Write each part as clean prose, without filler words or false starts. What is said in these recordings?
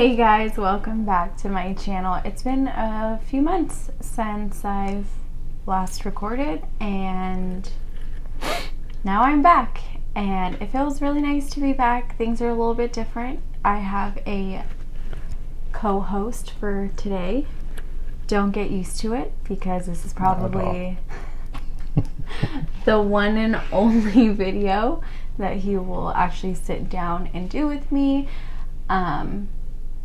Hey guys, welcome back to my channel. It's been a few months since I've last recorded and now I'm back and it feels really nice to be back. Things are a little bit different. I have a co-host for today. Don't get used to it because this is probably the one and only video that he will actually sit down and do with me.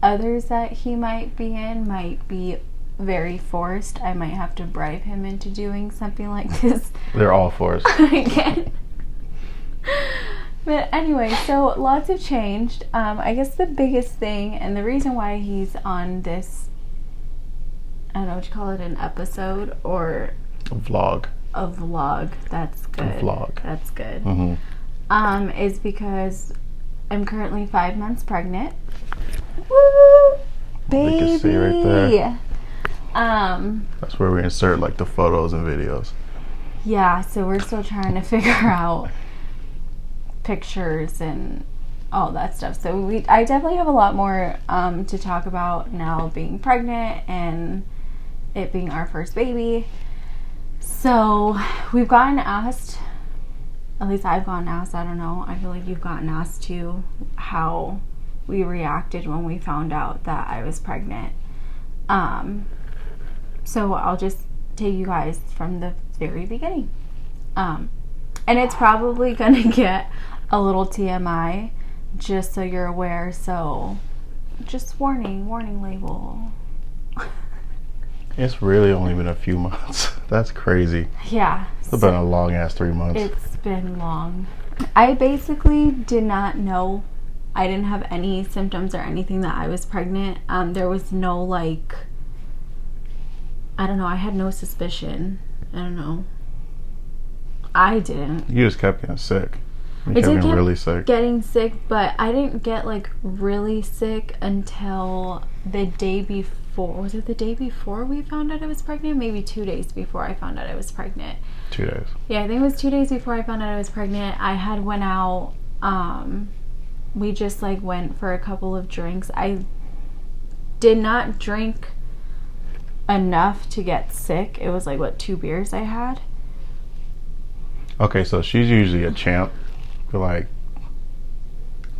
Others that he might be in might be very forced. I might have to bribe him into doing something like this. They're all forced. Again. But anyway, so lots have changed. I guess the biggest thing and the reason why he's on this, I don't know what you call it, an episode or A vlog. A vlog. That's good. A vlog. That's good. Mm-hmm. Is because I'm currently 5 months pregnant. Woo! Baby! You can see right there. That's where we insert like the photos and videos. Yeah, so we're still trying to figure out pictures and all that stuff. So I definitely have a lot more to talk about now being pregnant and it being our first baby. So we've gotten asked, at least I've gotten asked, I don't know, I feel like you've gotten asked too, how we reacted when we found out that I was pregnant. So I'll just take you guys from the very beginning. And it's probably gonna get a little TMI, just so you're aware. So just warning label. It's really only been a few months. That's crazy. Yeah. It's been a long ass 3 months. It's been long. I basically did not know. I didn't have any symptoms or anything that I was pregnant. There was no like, I don't know, I had no suspicion. I don't know. I didn't. You just kept getting sick. You I kept did getting get really sick. Getting sick, but I didn't get like really sick until the day before. Was it the day before we found out I was pregnant? Maybe 2 days before I found out I was pregnant. 2 days. Yeah, I think it was 2 days before I found out I was pregnant. I had went out. We just like went for a couple of drinks. I did not drink enough to get sick. It was like, what, 2 beers I had? Okay, so she's usually a champ. But like,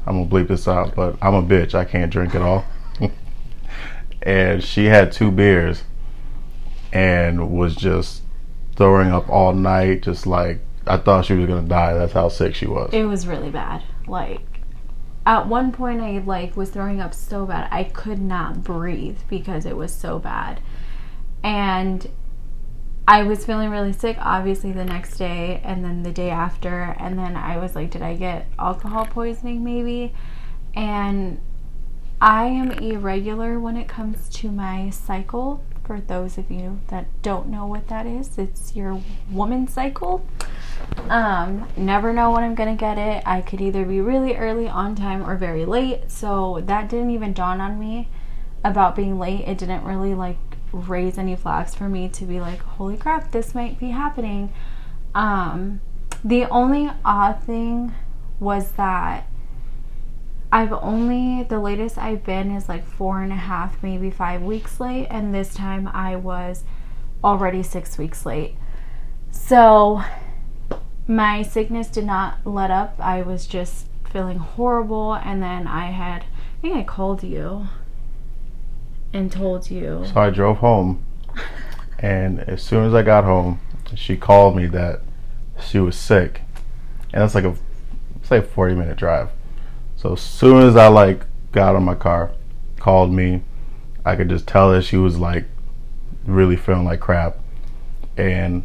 I'm gonna bleep this out, but I'm a bitch. I can't drink at all. And she had 2 beers and was just throwing up all night. Just like, I thought she was gonna die. That's how sick she was. It was really bad. Like, at one point I like was throwing up so bad I could not breathe because it was so bad. And I was feeling really sick obviously the next day and then the day after, and then I was like, did I get alcohol poisoning maybe? And I am irregular when it comes to my cycle. For those of you that don't know what that is, it's your woman's cycle. Never know when I'm gonna get it. I could either be really early on time or very late, so that didn't even dawn on me about being late. It didn't really like raise any flags for me to be like, holy crap, this might be happening. The only odd thing was that the latest I've been is like 4.5, maybe 5 weeks late, and this time I was already 6 weeks late. So my sickness did not let up. I was just feeling horrible, and then I think I called you and told you. So I drove home, and as soon as I got home, she called me that she was sick, and it's like a 40-minute drive. So as soon as I like got out of my car, called me, I could just tell that she was like really feeling like crap, and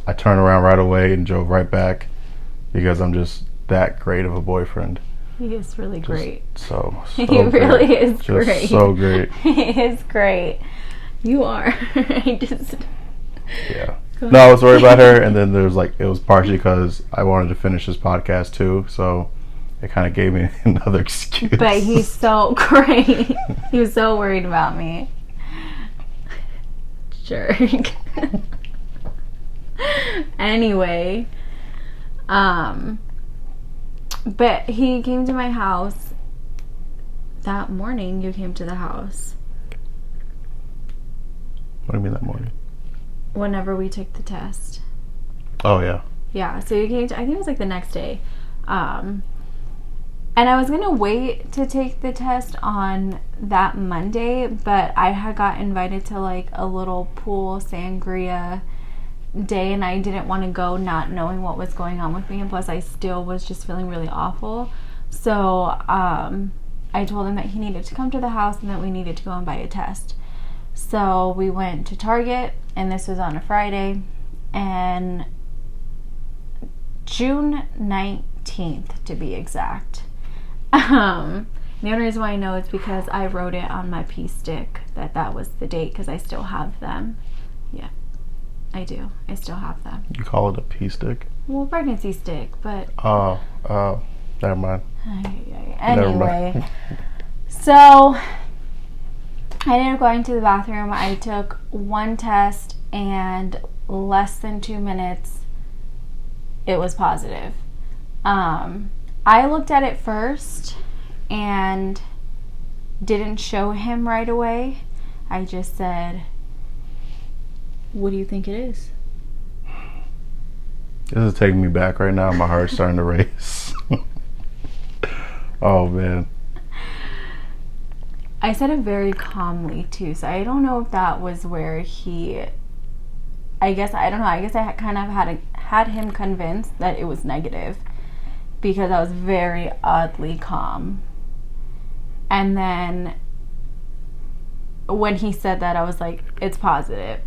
I turned around right away and drove right back because I'm just that great of a boyfriend. He is really great. So he really great. is just great. So great. He is great. You are. Yeah. No, I was worried about her, and then there's like, it was partially because I wanted to finish this podcast too, so it kind of gave me another excuse. But he's so great. He was so worried about me. Jerk. Anyway, but he came to my house That morning you came to the house. What do you mean that morning? Whenever we took the test. Oh, yeah. Yeah, so you came to, I think it was like the next day. And I was going to wait to take the test on that Monday, but I had got invited to like a little pool sangria day, and I didn't want to go not knowing what was going on with me, and plus I still was just feeling really awful. So I told him that he needed to come to the house and that we needed to go and buy a test. So we went to Target, and this was on a Friday, and June 19th to be exact. The only reason why I know is because I wrote it on my pee stick that was the date, because I still have them. Yeah, I do. I still have them. You call it a pee stick? Well, pregnancy stick, but... Oh, never mind. Anyway, so I ended up going to the bathroom. I took one test, and less than 2 minutes, it was positive. I looked at it first and didn't show him right away. I just said, "What do you think it is?" This is taking me back right now. My heart's starting to race. Oh, man. I said it very calmly, too, so I don't know if that was where he... I guess I kind of had him convinced that it was negative, because I was very oddly calm. And then when he said that, I was like, "It's positive."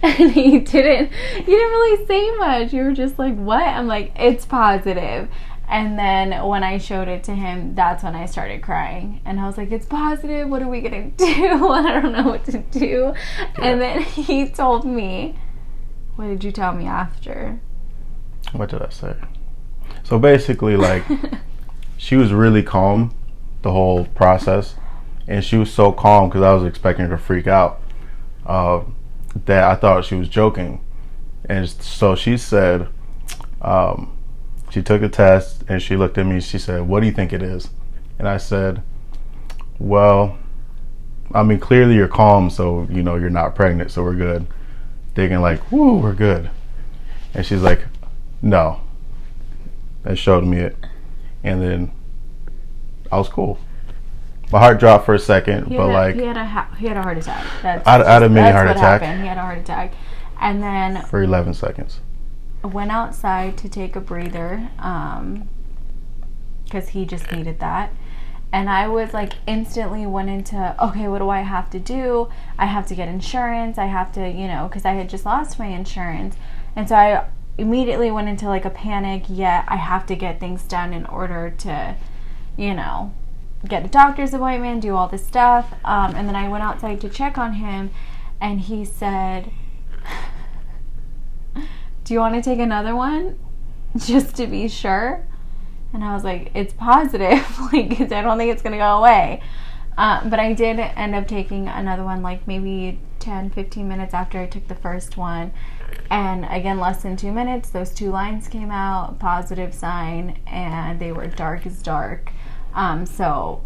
And you didn't really say much. You were just like, "What?" I'm like, "It's positive." And then when I showed it to him, that's when I started crying. And I was like, "It's positive. What are we going to do? I don't know what to do." Yeah. And then he told me, what did you tell me after? What did I say? So basically, like, she was really calm the whole process. And she was so calm because I was expecting her to freak out that I thought she was joking. And so she said... she took a test and she looked at me. She said, "What do you think it is?" And I said, "Well, I mean, clearly you're calm, so you know you're not pregnant, so we're good." Thinking like, "Woo, we're good." And she's like, "No," and showed me it, and then I was cool. My heart dropped for a second, he but had he had a heart attack. I had a mini heart attack. Happened. He had a heart attack, and then for 11 seconds. Went outside to take a breather because he just needed that, and I was like instantly went into, okay, what do I have to do? I have to get insurance. I have to, because I had just lost my insurance, and so I immediately went into like a panic. Yet I have to get things done in order to get a doctor's appointment, do all this stuff, and then I went outside to check on him, and he said, "Do you want to take another one just to be sure?" And I was like, "It's positive, because I don't think it's going to go away." But I did end up taking another one, like maybe 10-15 minutes after I took the first one. And again, less than 2 minutes, those 2 lines came out, positive sign, and they were dark as dark. So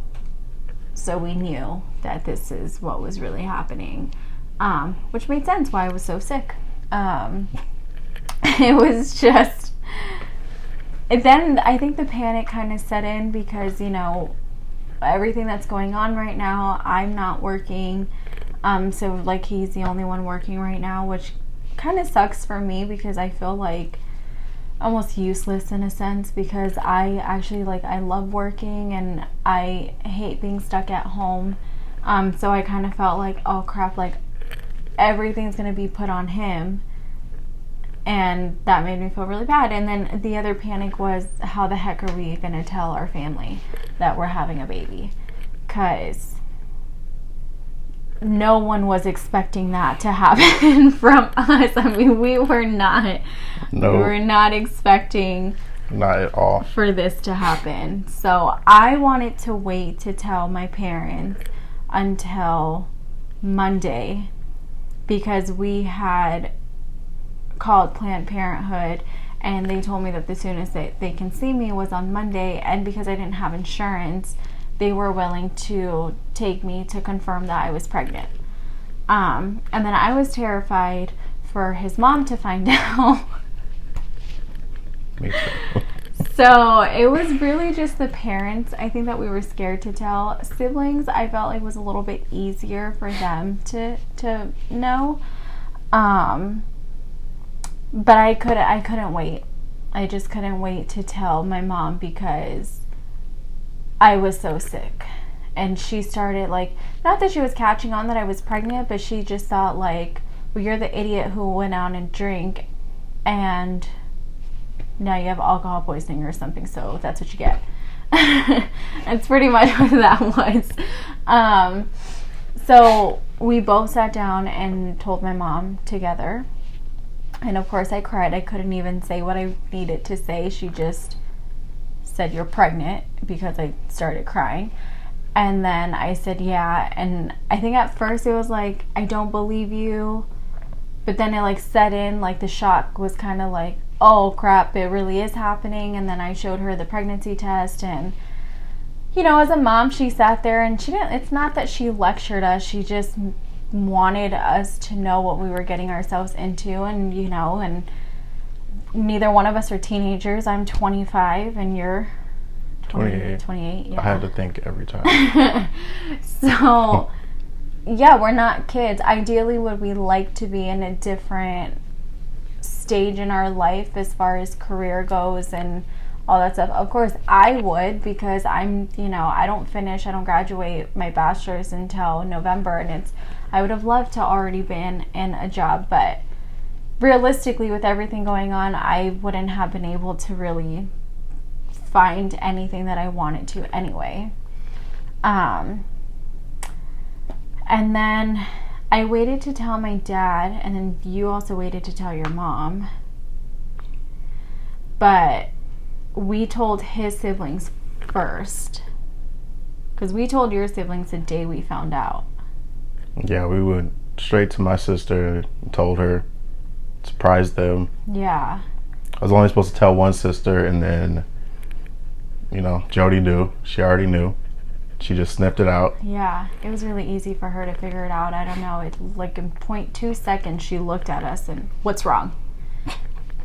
we knew that this is what was really happening, which made sense why I was so sick. It was just, then I think the panic kind of set in because, everything that's going on right now, I'm not working. So like he's the only one working right now, which kind of sucks for me because I feel like almost useless in a sense, because I actually I love working and I hate being stuck at home. So I kind of felt like, oh crap, like everything's going to be put on him. And that made me feel really bad. And then the other panic was, how the heck are we going to tell our family that we're having a baby? Because no one was expecting that to happen from us. I mean, we were not. No. We were not expecting. Not at all. For this to happen. So I wanted to wait to tell my parents until Monday, because we had called Planned Parenthood and they told me that the soonest they can see me was on Monday, and because I didn't have insurance, they were willing to take me to confirm that I was pregnant. And then I was terrified for his mom to find out. Me too. So it was really just the parents, I think, that we were scared to tell. Siblings, I felt like it was a little bit easier for them to know. But I couldn't wait. I just couldn't wait to tell my mom because I was so sick. And she started, like, not that she was catching on that I was pregnant, but she just thought, like, well, you're the idiot who went out and drank and now you have alcohol poisoning or something, so that's what you get. That's pretty much what that was. So we both sat down and told my mom together. And of course I cried. I couldn't even say what I needed to say. She just said, "You're pregnant," because I started crying. And then I said, "Yeah." And I think at first it was like, "I don't believe you." But then it like set in, like the shock was kind of like, oh crap, it really is happening. And then I showed her the pregnancy test, and you know, as a mom, she sat there and she didn't, it's not that she lectured us, she just wanted us to know what we were getting ourselves into. And you know, and neither one of us are teenagers. I'm 25 and you're 28. Yeah. I had to think every time. So yeah, we're not kids. Ideally, would we like to be in a different stage in our life as far as career goes and all that stuff? Of course I would, because I'm, you know, I don't graduate my bachelor's until November, and I would have loved to already been in a job, but realistically with everything going on, I wouldn't have been able to really find anything that I wanted to anyway. And then I waited to tell my dad, and then you also waited to tell your mom. But we told his siblings first, because we told your siblings the day we found out. Yeah, we went straight to my sister and told her, surprised them. Yeah. I was only supposed to tell one sister, and then, you know, Jody knew. She already knew. She just sniffed it out. Yeah, it was really easy for her to figure it out. I don't know, it like in 0.2 seconds she looked at us and, what's wrong?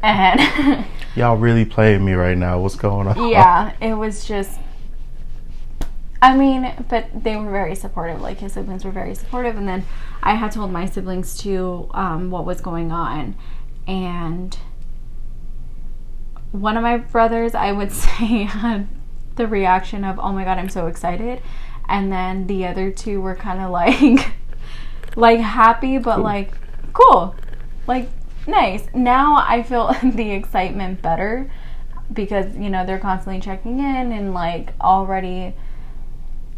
And y'all really playing me right now. What's going on? Yeah, it was just, I mean, but they were very supportive. Like, his siblings were very supportive. And then I had told my siblings too what was going on. And one of my brothers, I would say, had the reaction of, oh my god, I'm so excited. And then the other two were kind of like happy, but cool. Like, cool, like, nice. Now I feel the excitement better, because, you know, they're constantly checking in and like already,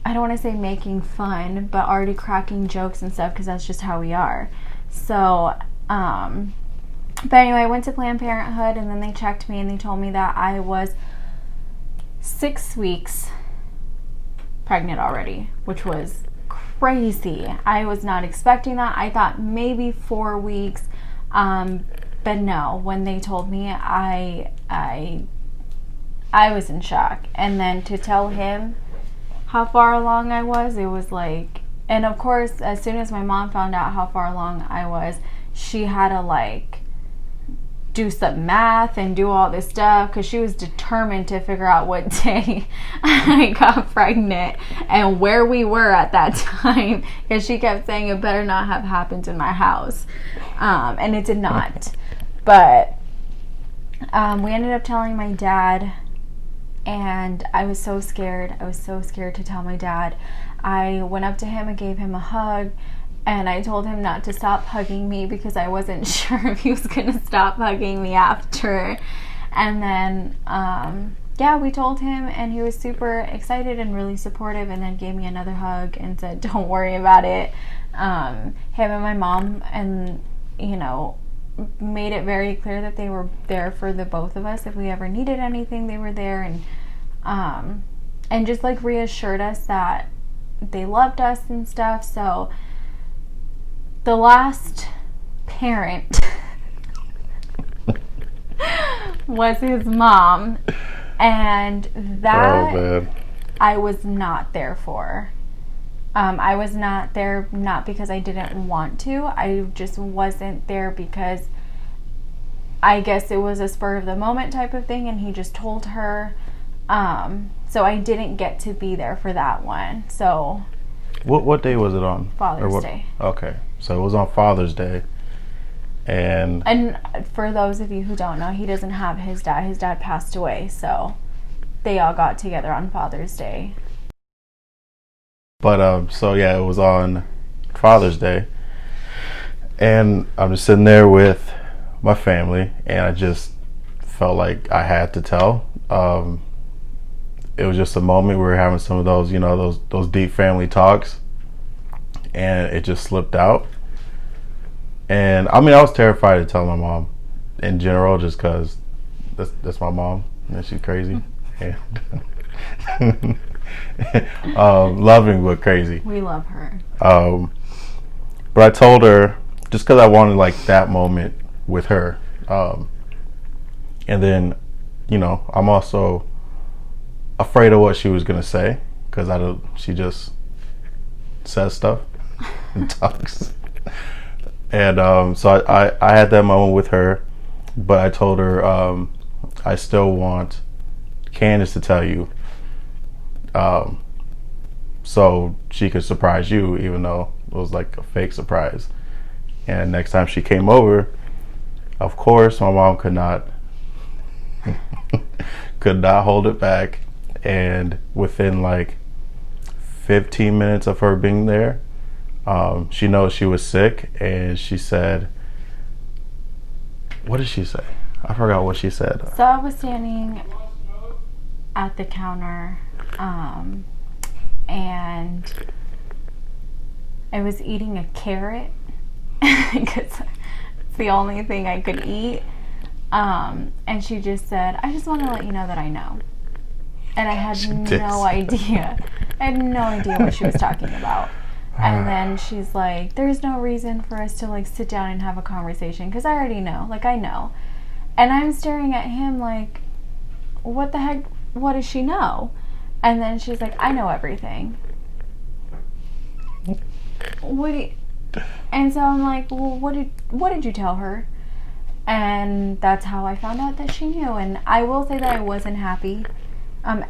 I don't want to say making fun, but already cracking jokes and stuff, because that's just how we are. So but anyway, I went to Planned Parenthood, and then they checked me and they told me that I was 6 weeks pregnant already, which was crazy. I was not expecting that. I thought maybe 4 weeks, but no. When they told me, I was in shock. And then to tell him how far along I was, it was like, and of course, as soon as my mom found out how far along I was, she had to like do some math and do all this stuff, because she was determined to figure out what day I got pregnant and where we were at that time, because she kept saying it better not have happened in my house, and it did not. But we ended up telling my dad, and I was so scared. I was so scared to tell my dad. I went up to him and gave him a hug, and I told him not to stop hugging me, because I wasn't sure if he was going to stop hugging me after. And then, yeah, we told him, and he was super excited and really supportive, and then gave me another hug and said, don't worry about it. Him and my mom, and, you know, made it very clear that they were there for the both of us. If we ever needed anything, they were there, and just like reassured us that they loved us and stuff. So the last parent was his mom. And that man. I was not there for. I was not there not because I didn't want to. I just wasn't there because I guess it was a spur of the moment type of thing, and he just told her. So I didn't get to be there for that one. So what day was it on? Father's Day. Okay, so it was on Father's Day. And for those of you who don't know, he doesn't have his dad. His dad passed away, so they all got together on Father's Day. But so yeah, it was on Father's Day, and I'm just sitting there with my family, and I just felt like I had to tell. It was just a moment we were having some of those, those deep family talks, and it just slipped out. And I mean, I was terrified to tell my mom in general, just because that's my mom, and she's crazy. And loving but crazy. We love her. But I told her just because I wanted like that moment with her. And then, I'm also afraid of what she was gonna say, because she just says stuff and talks. And so I had that moment with her, but I told her I still want Candace to tell you, so she could surprise you, even though it was like a fake surprise. And next time she came over, of course, my mom could not hold it back. And within like 15 minutes of her being there, she knows she was sick, and she said, what did she say? I forgot what she said. So I was standing at the counter, and I was eating a carrot because it's the only thing I could eat. And she just said, I just want to let you know that I know. And I had no idea. I had no idea what she was talking about. And then she's like, there's no reason for us to like sit down and have a conversation, because I already know. Like, I know. And I'm staring at him like, what the heck? What does she know? And then she's like, I know everything. And so I'm like, well, what did you tell her? And that's how I found out that she knew. And I will say that I wasn't happy.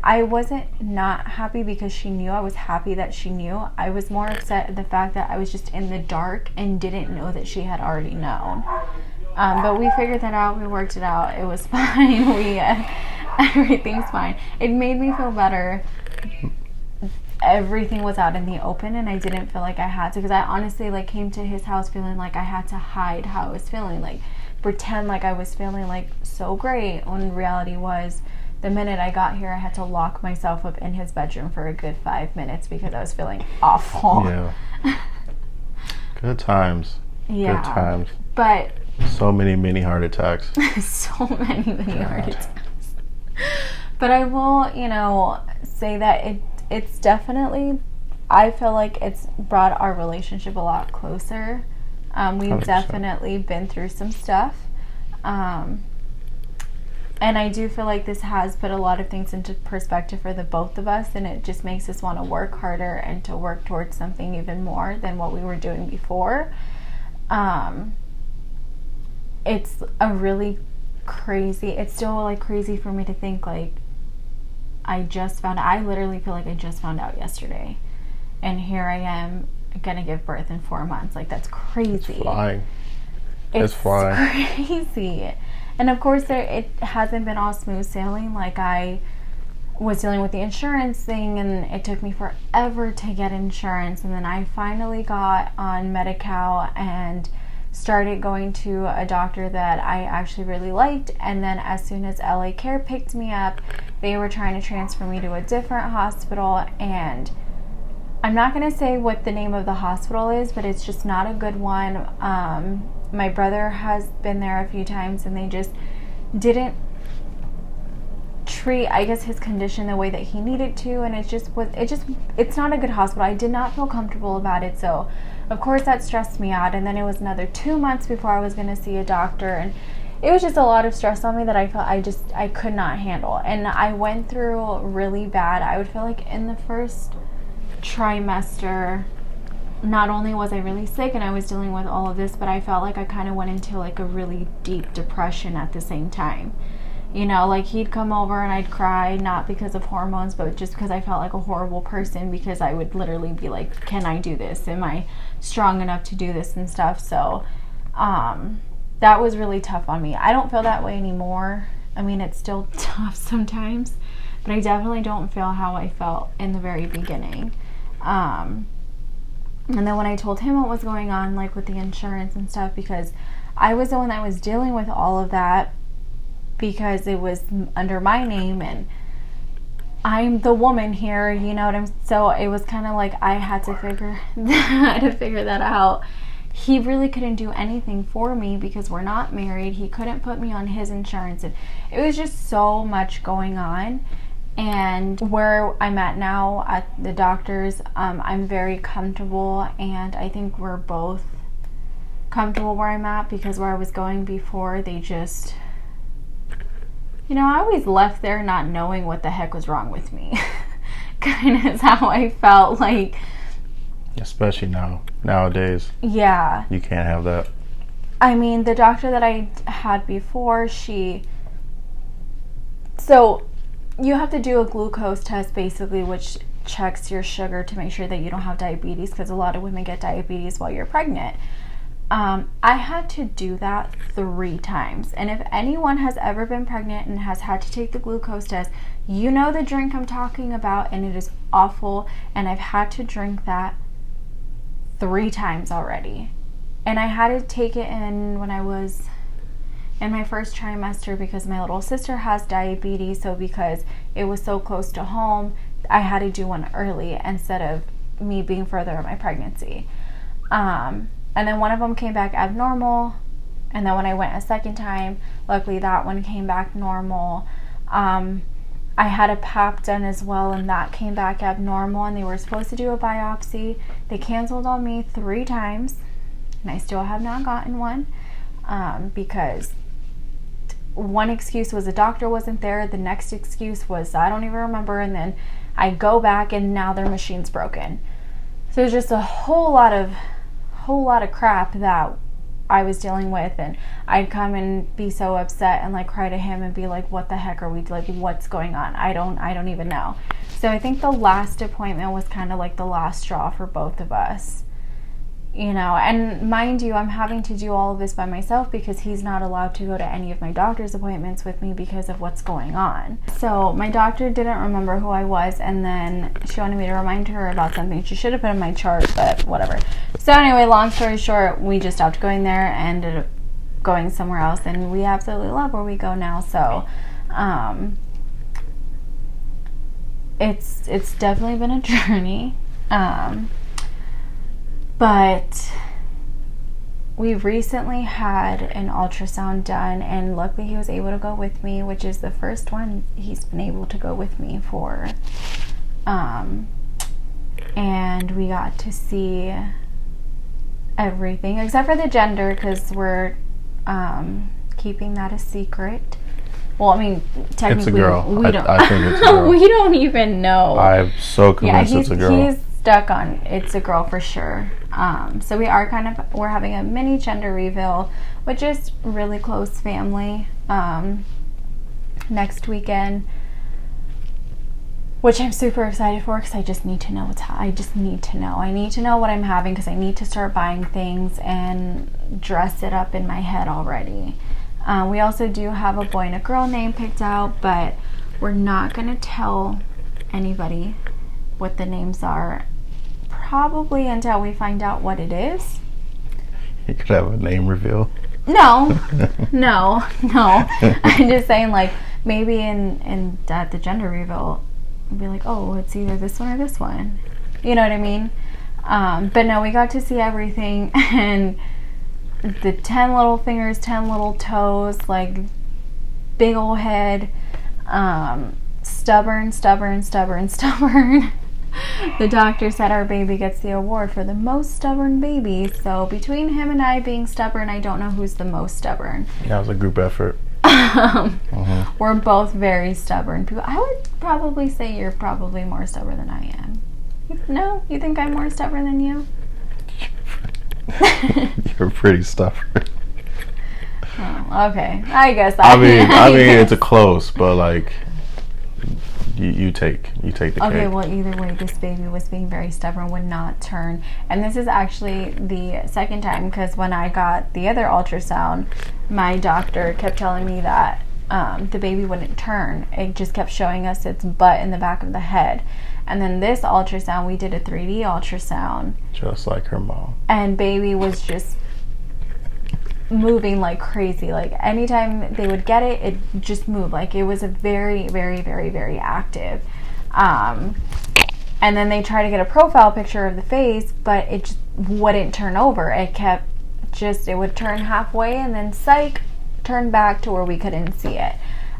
I wasn't not happy because she knew. I was happy that she knew. I was more upset at the fact that I was just in the dark and didn't know that she had already known. But we figured that out. We worked it out. It was fine. Everything's fine. It made me feel better. Everything was out in the open, and I didn't feel like I had to, because I honestly like came to his house feeling like I had to hide how I was feeling, like pretend like I was feeling like so great, when reality was, the minute I got here, I had to lock myself up in his bedroom for a good 5 minutes because I was feeling awful. Yeah. Good times. Yeah. Good times. But so many heart attacks. So many heart attacks. But I will, say that it's definitely, I feel like it's brought our relationship a lot closer. We've 100%. definitely been through some stuff. And I do feel like this has put a lot of things into perspective for the both of us, and it just makes us want to work harder and to work towards something even more than what we were doing before. It's a really crazy, it's still like crazy for me to think like I literally feel like I just found out yesterday, and here I am gonna give birth in 4 months. Like, that's crazy. It's flying. It's flying. Crazy. And of course, it hasn't been all smooth sailing. Like, I was dealing with the insurance thing, and it took me forever to get insurance. And then I finally got on Medi-Cal and started going to a doctor that I actually really liked. And then as soon as LA Care picked me up, they were trying to transfer me to a different hospital. And I'm not going to say what the name of the hospital is, but it's just not a good one. My brother has been there a few times, and they just didn't treat, I guess, his condition the way that he needed to, and it's not a good hospital. I did not feel comfortable about it, so of course that stressed me out. And then it was another 2 months before I was going to see a doctor, and it was just a lot of stress on me that I felt I could not handle. And I went through really bad. I would feel like in the first trimester, not only was I really sick and I was dealing with all of this, but I felt like I kind of went into like a really deep depression at the same time. You know, like he'd come over and I'd cry, not because of hormones, but just because I felt like a horrible person, because I would literally be like, can I do this? Am I strong enough to do this and stuff? So that was really tough on me. I don't feel that way anymore. I mean, it's still tough sometimes, but I definitely don't feel how I felt in the very beginning. And then when I told him what was going on, like with the insurance and stuff, because I was the one that was dealing with all of that, because it was under my name and I'm the woman here, you know what I'm, so it was kind of like I had to figure that out. He really couldn't do anything for me because we're not married. He couldn't put me on his insurance, and it was just so much going on. And where I'm at now at the doctor's, I'm very comfortable, and I think we're both comfortable where I'm at, because where I was going before, they just, you know, I always left there not knowing what the heck was wrong with me. Kind of is how I felt like. Especially nowadays. Yeah. You can't have that. I mean, the doctor that I had before, so you have to do a glucose test basically, which checks your sugar to make sure that you don't have diabetes, because a lot of women get diabetes while you're pregnant. I had to do that 3 times. And if anyone has ever been pregnant and has had to take the glucose test, you know the drink I'm talking about, and it is awful. And I've had to drink that 3 times already. And I had to take it in when I was in my first trimester, because my little sister has diabetes. So because it was so close to home, I had to do one early instead of me being further in my pregnancy. And then one of them came back abnormal. And then when I went a second time, luckily that one came back normal. I had a pap done as well, and that came back abnormal, and they were supposed to do a biopsy. They canceled on me 3 times, and I still have not gotten one, because one excuse was the doctor wasn't there. The next excuse was I don't even remember, and then I go back and now their machine's broken. So it's just a whole lot of crap that I was dealing with, and I'd come and be so upset and like cry to him and be like, what the heck are we, like, what's going on? I don't even know. So I think the last appointment was kind of like the last straw for both of us, you know. And mind you, I'm having to do all of this by myself because he's not allowed to go to any of my doctor's appointments with me because of what's going on. So my doctor didn't remember who I was, and then she wanted me to remind her about something she should have put in my chart, but whatever. So anyway, long story short, we just stopped going there and ended up going somewhere else, and we absolutely love where we go now. So it's definitely been a journey, but we recently had an ultrasound done, and luckily he was able to go with me, which is the first one he's been able to go with me for, and we got to see everything except for the gender, because we're keeping that a secret. Well, I mean, technically, it's a girl. We don't. I think it's a girl. We don't even know. I'm so convinced it's a girl. He's stuck on it's a girl for sure. So we're having a mini gender reveal, which is really close family, next weekend, which I'm super excited for, because I just need to know I need to know what I'm having, because I need to start buying things and dress it up in my head already. We also do have a boy and a girl name picked out, but we're not going to tell anybody what the names are, probably until we find out what it is. You could have a name reveal. No. I'm just saying, like, maybe in at the gender reveal, be like, oh, it's either this one or this one. You know what I mean? But no, we got to see everything, and the 10 little fingers, 10 little toes, like, big old head, stubborn. The doctor said our baby gets the award for the most stubborn baby. So between him and I being stubborn, I don't know who's the most stubborn. Yeah, it was a group effort. We're both very stubborn people. I would probably say you're probably more stubborn than I am. No? You think I'm more stubborn than you? You're pretty stubborn. Oh, okay. I guess I mean, it's a close, but like, you take the cake. Okay, well, either way, this baby was being very stubborn, would not turn. And this is actually the second time, because when I got the other ultrasound, my doctor kept telling me that the baby wouldn't turn. It just kept showing us its butt in the back of the head. And then this ultrasound, we did a 3D ultrasound. Just like her mom. And baby was just moving like crazy. Like anytime they would get it, it just moved. Like it was a very, very, very, very active. And then they tried to get a profile picture of the face, but it just wouldn't turn over. It kept it would turn halfway and then psych, turn back to where we couldn't see it.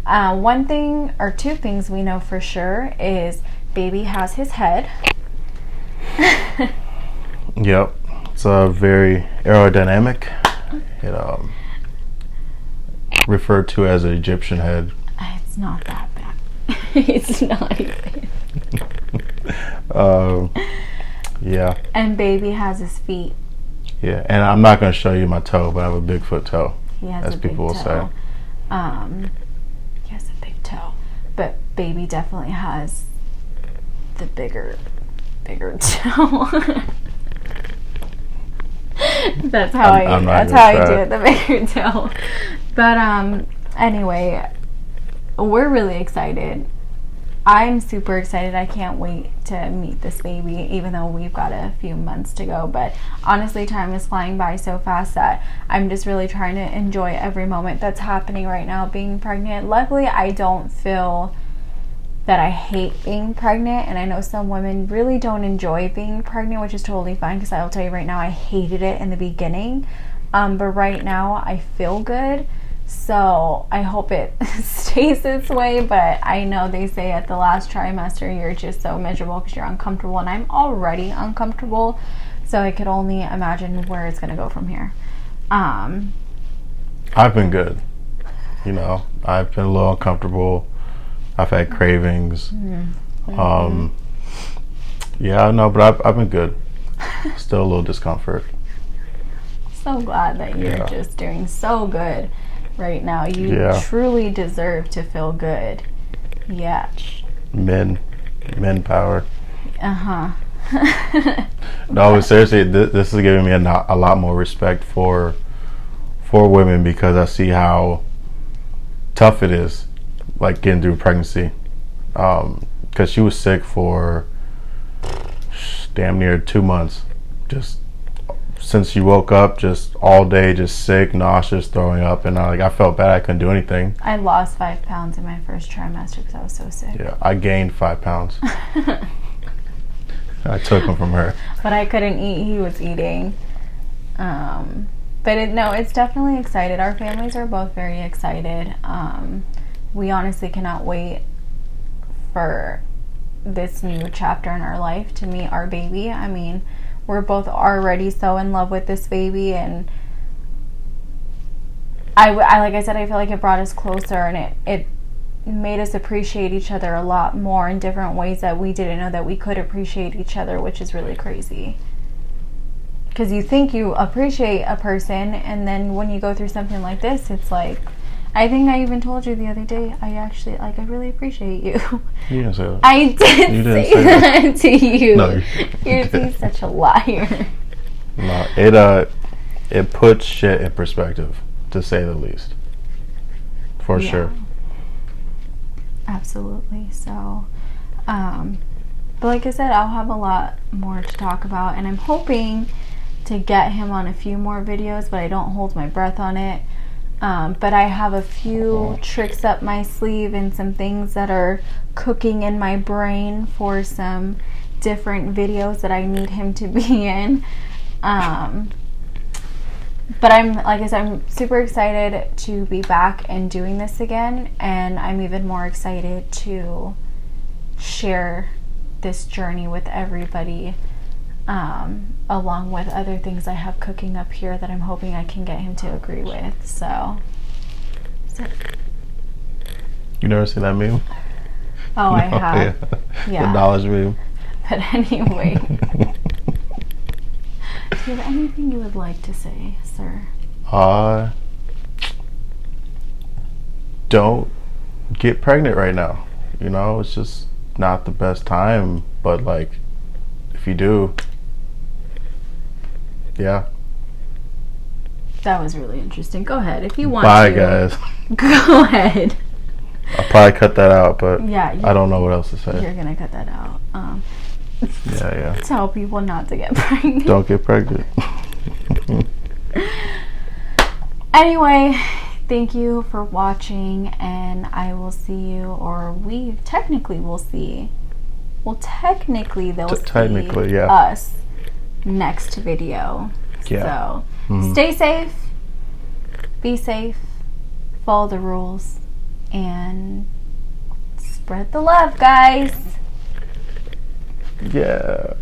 One thing or two things we know for sure is baby has his head. Yep. It's very aerodynamic. It referred to as an Egyptian head. It's not that bad. It's not even. Yeah. And baby has his feet. Yeah, and I'm not going to show you my toe, but I have a Bigfoot toe. He has as a big people will toe. say. He has a big toe, but baby definitely has the bigger toe. That's how I do it, the bigger toe. But anyway, we're really excited. I'm super excited. I can't wait to meet this baby, even though we've got a few months to go. But honestly, time is flying by so fast that I'm just really trying to enjoy every moment that's happening right now being pregnant. Luckily, I don't feel that I hate being pregnant, and I know some women really don't enjoy being pregnant, which is totally fine, because I will tell you right now, I hated it in the beginning, but right now I feel good, so I hope it stays this way. But I know they say at the last trimester you're just so miserable because you're uncomfortable, and I'm already uncomfortable, so I could only imagine where it's going to go from here. I've been good. I've been a little uncomfortable. I've had cravings. Yeah, no, but I've been good. Still a little discomfort. So glad that you're just doing so good right now. You truly deserve to feel good. Yeah. Men power. Uh-huh. No, but seriously, this is giving me a lot more respect for women, because I see how tough it is, like getting through pregnancy, because she was sick for damn near 2 months, just since she woke up, just all day, just sick, nauseous, throwing up, and I felt bad. I couldn't do anything. I lost 5 pounds in my first trimester because I was so sick. Yeah, I gained 5 pounds. I took them from her, but I couldn't eat. He was eating. But it's definitely excited. Our families are both very excited. We honestly cannot wait for this new chapter in our life to meet our baby. I mean, we're both already so in love with this baby, and I like I said, I feel like it brought us closer, and it made us appreciate each other a lot more in different ways that we didn't know that we could appreciate each other, which is really crazy. Because you think you appreciate a person, and then when you go through something like this, it's like, I think I even told you the other day, I really appreciate you. You didn't say that. I did say that to you. No, You're such a liar. No, it puts shit in perspective, to say the least. For sure. Absolutely. So, but like I said, I'll have a lot more to talk about, and I'm hoping to get him on a few more videos, but I don't hold my breath on it. But I have a few tricks up my sleeve and some things that are cooking in my brain for some different videos that I need him to be in. But like I said, I'm super excited to be back and doing this again, and I'm even more excited to share this journey with everybody, along with other things I have cooking up here that I'm hoping I can get him to agree with. So You never seen that meme? oh, I have. Yeah. The knowledge meme. But anyway, do you have anything you would like to say, sir? Don't get pregnant right now. You know, it's just not the best time. But like, if you do, yeah. That was really interesting. Go ahead if you want Bye, to. guys. Go ahead. I'll probably cut that out, but Yeah, I don't know what else to say. You're gonna cut that out. Yeah. Tell people not to get pregnant. Don't get pregnant. Anyway, thank you for watching, and I will see you, or we technically will see. Well, technically they'll see us next video. Yeah. So stay safe, be safe, follow the rules, and spread the love, guys. Yeah.